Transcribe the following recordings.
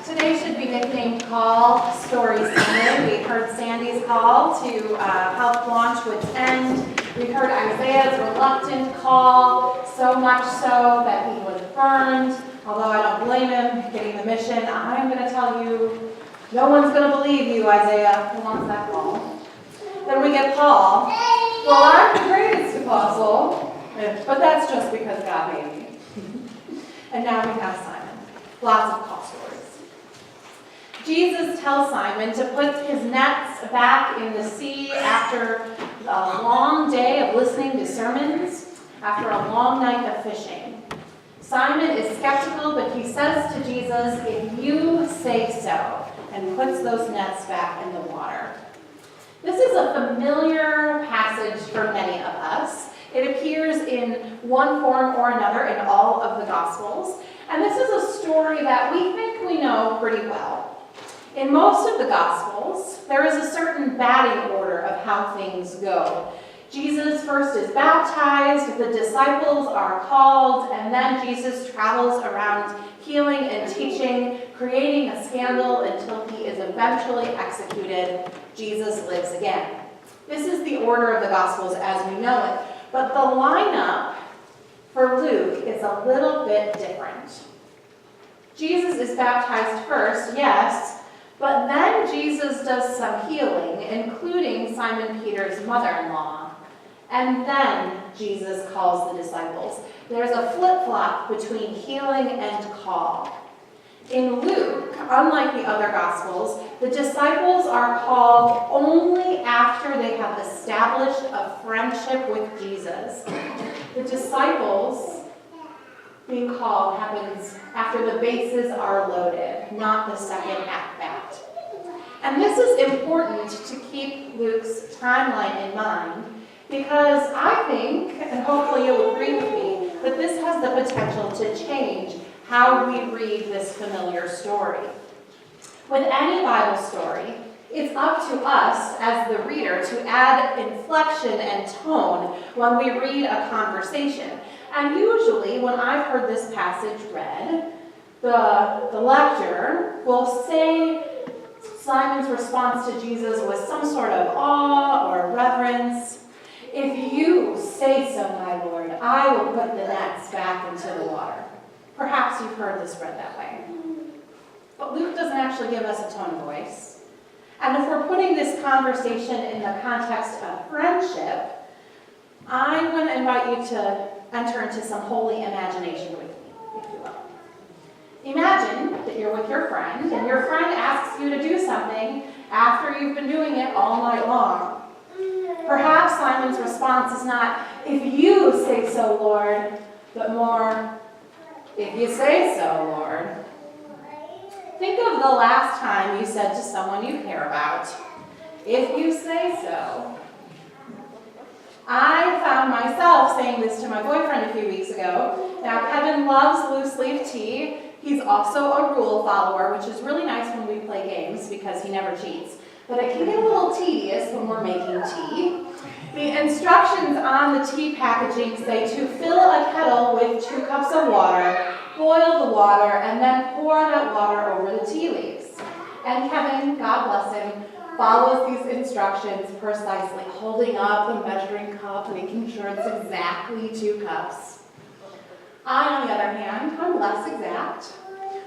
Today should be nicknamed Call Story Sunday. We heard Sandy's call to help launch Wits End. We heard Isaiah's reluctant call, so much so that he was burned. Although I don't blame him getting the mission, I'm going to tell you, no one's going to believe you, Isaiah, who wants that call. Then we get Paul. Well, I'm the greatest apostle, but that's just because God made me. And now we have Simon. Lots of call stories. Jesus tells Simon to put his nets back in the sea after a long day of listening to sermons, after a long night of fishing. Simon is skeptical, but he says to Jesus, "If you say so," and puts those nets back in the water. This is a familiar passage for many of us. It appears in one form or another in all of the Gospels. And this is a story that we think we know pretty well. In most of the Gospels, there is a certain batting order of how things go. Jesus first is baptized, the disciples are called, and then Jesus travels around healing and teaching, creating a scandal until he is eventually executed. Jesus lives again. This is the order of the Gospels as we know it. But the lineup for Luke is a little bit different. Jesus is baptized first, yes, but then Jesus does some healing, including Simon Peter's mother-in-law. And then Jesus calls the disciples. There's a flip-flop between healing and call. In Luke, unlike the other Gospels, the disciples are called only after they have established a friendship with Jesus. The disciples being called happens after the bases are loaded, not the second at-bat. And this is important to keep Luke's timeline in mind, because I think, and hopefully you'll agree with me, that this has the potential to change how we read this familiar story. With any Bible story, it's up to us as the reader to add inflection and tone when we read a conversation. And usually, when I've heard this passage read, the lecturer will say Simon's response to Jesus was some sort of awe or reverence. "If you say so, my Lord, I will put the nets back into the water." Perhaps you've heard this read that way. But Luke doesn't actually give us a tone of voice. And if we're putting this conversation in the context of friendship, I'm going to invite you to enter into some holy imagination with me, if you will. Imagine that you're with your friend, and your friend asks you to do something after you've been doing it all night long. Perhaps Simon's response is not, "If you say so, Lord," but more, "If you say so, Lord." Think of the last time you said to someone you care about, "If you say so." I found myself saying this to my boyfriend a few weeks ago. Now, Kevin loves loose-leaf tea. He's also a rule follower, which is really nice when we play games because he never cheats. But it can get a little tedious when we're making tea. The instructions on the tea packaging say to fill a kettle with 2 cups of water, boil the water, and then pour that water over the tea leaves. And Kevin, God bless him, follows these instructions precisely, holding up the measuring cup, making sure it's exactly 2 cups. I, on the other hand, I'm less exact.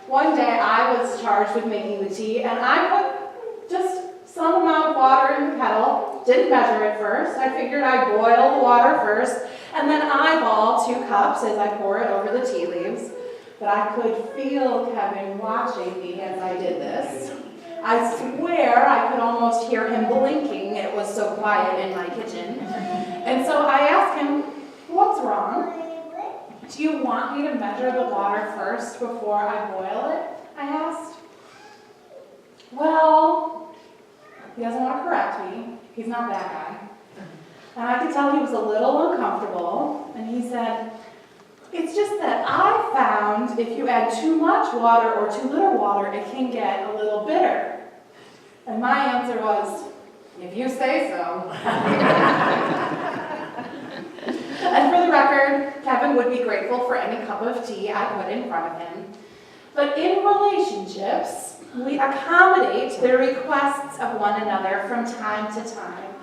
One day I was charged with making the tea, and I put just some amount of water in the kettle, didn't measure it first. I figured I'd boil the water first, and then eyeball 2 cups as I pour it over the tea leaves. But I could feel Kevin watching me as I did this. I swear I could almost hear him blinking. It was so quiet in my kitchen. And so I asked him, "What's wrong? Do you want me to measure the water first before I boil it?" I asked. Well, he doesn't want to correct me. He's not that guy. And I could tell he was a little uncomfortable. And he said, "It's just that I found if you add too much water or too little water, it can get a little bitter." And my answer was, "If you say so." And for the record, Kevin would be grateful for any cup of tea I put in front of him. But in relationships, We accommodate the requests of one another from time to time.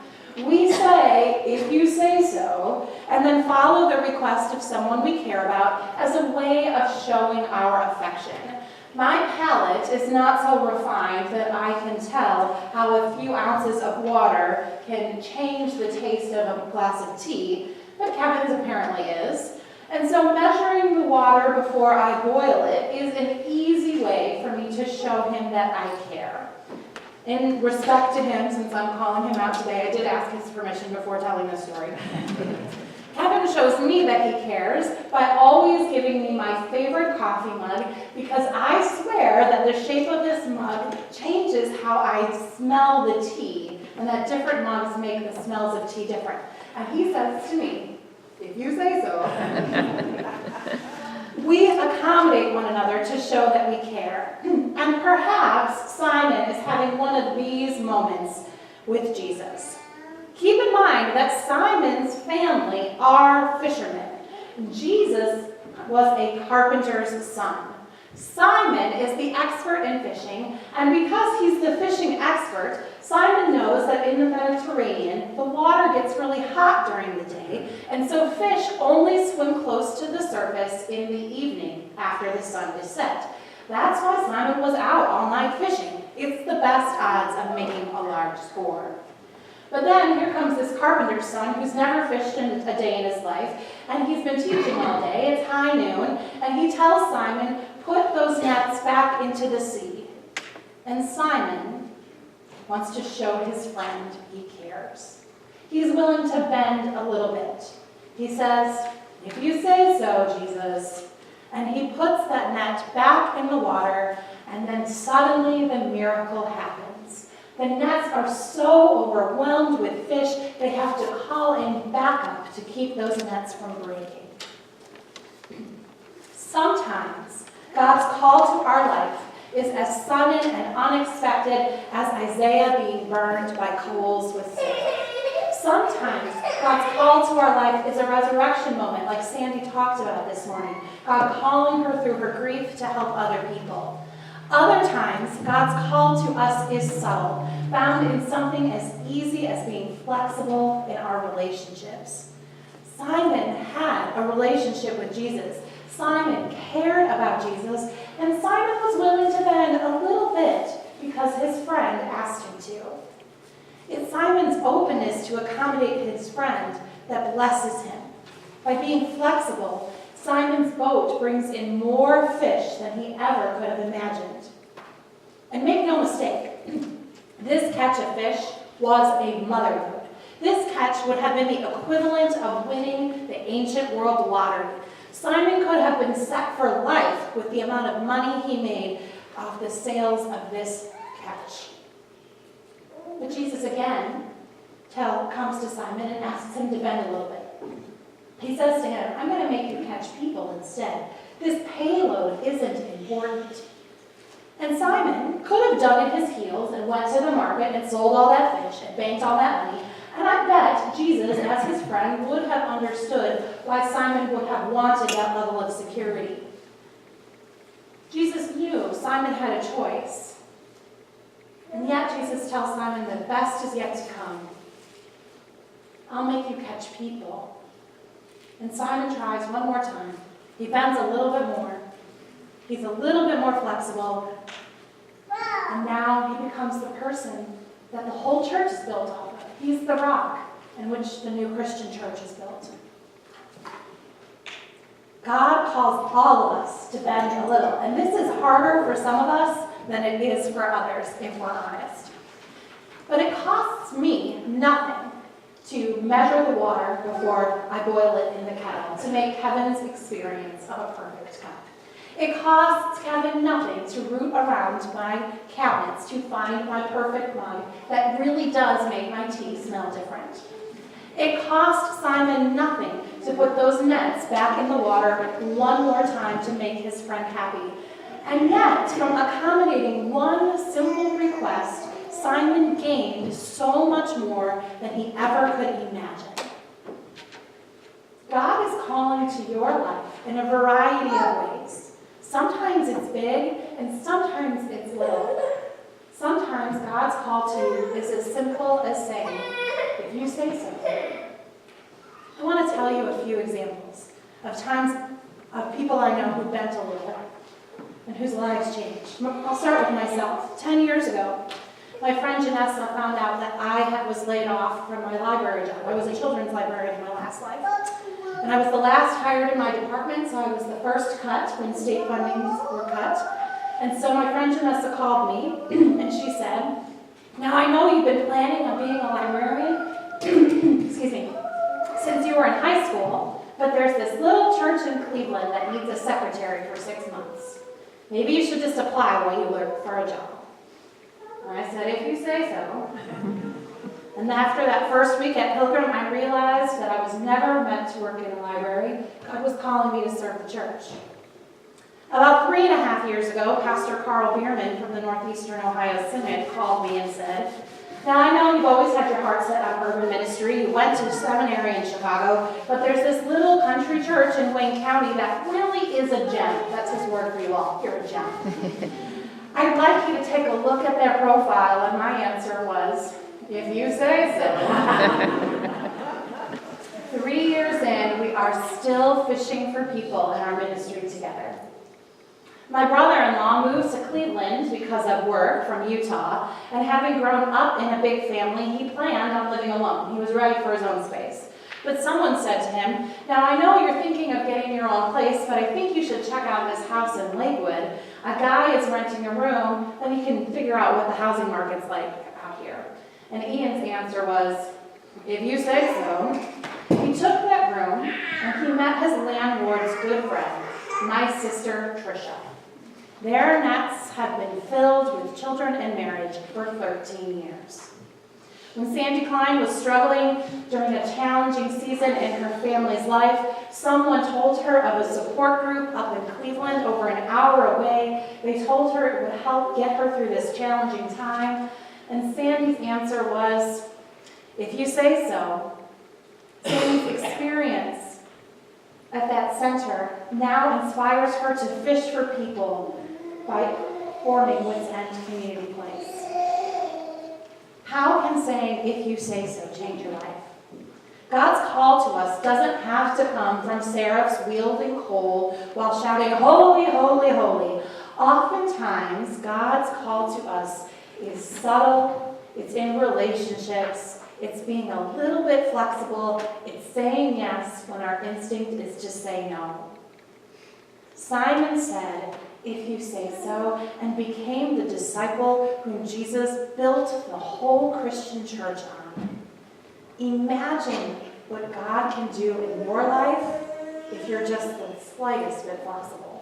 We say, if you say so, and then follow the request of someone we care about as a way of showing our affection. My palate is not so refined that I can tell how a few ounces of water can change the taste of a glass of tea, but Kevin's apparently is. And so measuring the water before I boil it is an easy way for me to show him that I care. In respect to him, since I'm calling him out today, I did ask his permission before telling this story. Kevin shows me that he cares by always giving me my favorite coffee mug because I swear that the shape of this mug changes how I smell the tea and that different mugs make the smells of tea different. And he says to me, if you say so. We accommodate one another to show that we care. And perhaps Simon is having one of these moments with Jesus. Keep in mind that Simon's family are fishermen. Jesus was a carpenter's son. Simon is the expert in fishing, and because he's the fishing expert, Simon knows that in the Mediterranean, the water gets really hot during the day, and so fish only swim close to the surface in the evening after the sun is set. That's why Simon was out all night fishing. It's the best odds of making a large score. But then here comes this carpenter's son who's never fished in a day in his life, and he's been teaching all day. It's high noon, and he tells Simon, put those nets back into the sea. And Simon wants to show his friend he cares. He's willing to bend a little bit. He says, if you say so, Jesus. And he puts that net back in the water, and then suddenly the miracle happens. The nets are so overwhelmed with fish, they have to call in backup to keep those nets from breaking. Sometimes God's call to our life is as sudden and unexpected as Isaiah being burned by coals with sulfur. Sometimes God's call to our life is a resurrection moment, like Sandy talked about this morning. God calling her through her grief to help other people. Other times, God's call to us is subtle, found in something as easy as being flexible in our relationships. Simon had a relationship with Jesus. Simon cared about Jesus, and Simon was willing to bend a little bit because his friend asked him to. It's Simon's openness to accommodate his friend that blesses him. By being flexible, Simon's boat brings in more fish than he ever could have imagined. And make no mistake, this catch of fish was a motherlode. This catch would have been the equivalent of winning the ancient world lottery. Simon could have been set for life with the amount of money he made off the sales of this catch. But Jesus again comes to Simon and asks him to bend a little bit. He says to him, I'm going to make you catch people instead. This payload isn't important. And Simon could have dug at his heels and went to the market and sold all that fish and banked all that money. And I bet Jesus, as his friend, would have understood why Simon would have wanted that level of security. Jesus knew Simon had a choice. And yet Jesus tells Simon the best is yet to come. I'll make you catch people. And Simon tries one more time. He bends a little bit more. He's a little bit more flexible. And now he becomes the person that the whole church is built off of. He's the rock in which the new Christian church is built. God calls all of us to bend a little. And this is harder for some of us than it is for others, if we're honest. But it costs me nothing to measure the water before I boil it in the kettle to make Kevin's experience of a perfect cup. It costs Kevin nothing to root around my cabinets to find my perfect mug that really does make my tea smell different. It cost Simon nothing to put those nets back in the water one more time to make his friend happy. And yet, from accommodating one simple request, Simon gained so much more than he ever could imagine. God is calling to your life in a variety of ways. Sometimes it's big, And sometimes it's little. Sometimes God's call to you is as simple as saying, if you say so. I want to tell you a few examples of times of people I know who bent a little and whose lives changed. I'll start with myself. 10 years ago, my friend Janessa found out that I was laid off from my library job. I was a children's librarian in my last life. And I was the last hired in my department, so I was the first cut when state fundings were cut. And so my friend Janessa called me, and she said, now I know you've been planning on being a librarian, excuse me, since you were in high school, but there's this little church in Cleveland that needs a secretary for 6 months. Maybe you should just apply while you look for a job. And I said, if you say so. And after that first week at Pilgrim, I realized that I was never meant to work in a library. God was calling me to serve the church. About 3.5 years ago, Pastor Carl Bierman from the Northeastern Ohio Synod called me and said, now I know you've always had your heart set on urban ministry. You went to seminary in Chicago, but there's this little country church in Wayne County that really is a gem. That's his word for you all. You're a gem. I'd like you to take a look at their profile, and my answer was, if you say so. 3 years in, we are still fishing for people in our ministry together. My brother-in-law moved to Cleveland because of work from Utah, and having grown up in a big family, he planned on living alone. He was ready for his own space. But someone said to him, now I know you're thinking of getting your own place, but I think you should check out this house in Lakewood. A guy is renting a room, then he can figure out what the housing market's like out here. And Ian's answer was, if you say so. He took that room, and he met his landlord's good friend, my sister Tricia. Their nets had been filled with children and marriage for 13 years. When Sandy Klein was struggling during a challenging season in her family's life, someone told her of a support group up in Cleveland over an hour away. They told her it would help get her through this challenging time. And Sandy's answer was, if you say so. Sandy's experience at that center now inspires her to fish for people by forming Wits End Community Place. How can saying, if you say so, change your life? God's call to us doesn't have to come from seraphs wielding coal while shouting, holy, holy, holy. Oftentimes, God's call to us is subtle, it's in relationships, it's being a little bit flexible, it's saying yes when our instinct is to say no. Simon said, if you say so, and became the disciple whom Jesus built the whole Christian church on. Imagine what God can do in your life if you're just the slightest bit flexible.